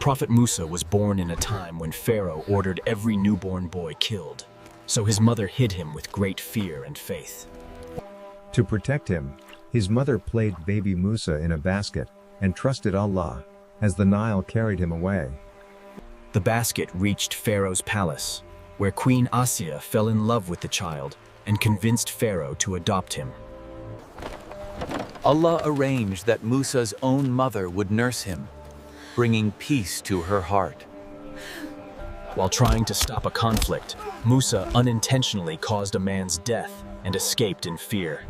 Prophet Musa was born in a time when Pharaoh ordered every newborn boy killed, so his mother hid him with great fear and faith. To protect him, his mother placed baby Musa in a basket and trusted Allah as the Nile carried him away. The basket reached Pharaoh's palace, where Queen Asiya fell in love with the child and convinced Pharaoh to adopt him. Allah arranged that Musa's own mother would nurse him, bringing peace to her heart. While trying to stop a conflict, Musa unintentionally caused a man's death and escaped in fear.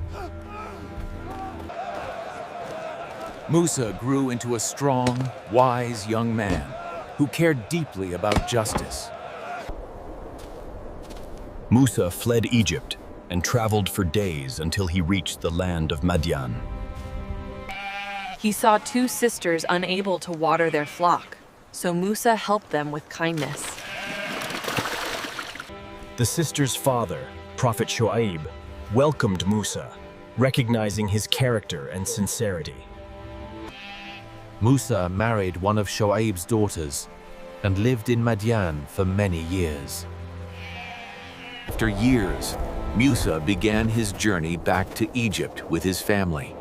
Musa grew into a strong, wise young man who cared deeply about justice. Musa fled Egypt and traveled for days until he reached the land of Madian. He saw two sisters unable to water their flock, so Musa helped them with kindness. The sisters' father, Prophet Shu'aib, welcomed Musa, recognizing his character and sincerity. Musa married one of Shu'aib's daughters and lived in Madian for many years. After years, Musa began his journey back to Egypt with his family.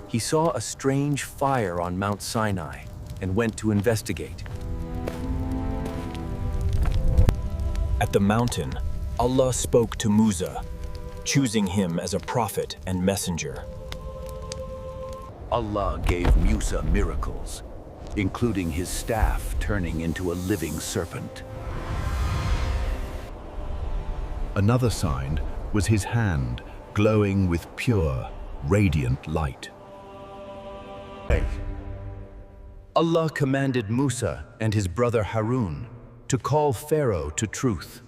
He saw a strange fire on Mount Sinai and went to investigate. At the mountain, Allah spoke to Musa, choosing him as a prophet and messenger. Allah gave Musa miracles, including his staff turning into a living serpent. Another sign was his hand glowing with pure, radiant light. Allah commanded Musa and his brother Harun to call Pharaoh to truth.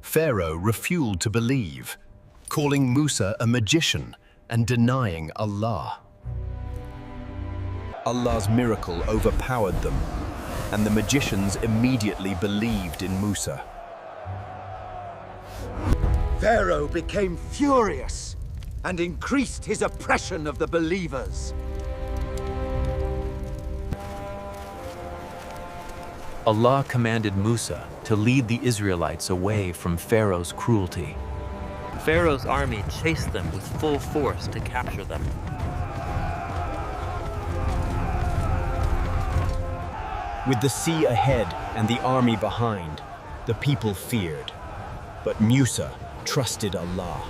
Pharaoh refused to believe, calling Musa a magician and denying Allah. Allah's miracle overpowered them, and the magicians immediately believed in Musa. Pharaoh became furious and increased his oppression of the believers. Allah commanded Musa to lead the Israelites away from Pharaoh's cruelty. Pharaoh's army chased them with full force to capture them. With the sea ahead and the army behind, the people feared. But Musa trusted Allah.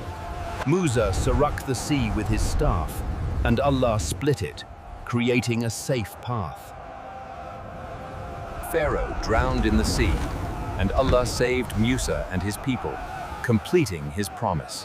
Musa struck the sea with his staff, and Allah split it, creating a safe path. Pharaoh drowned in the sea, and Allah saved Musa and his people, completing his promise.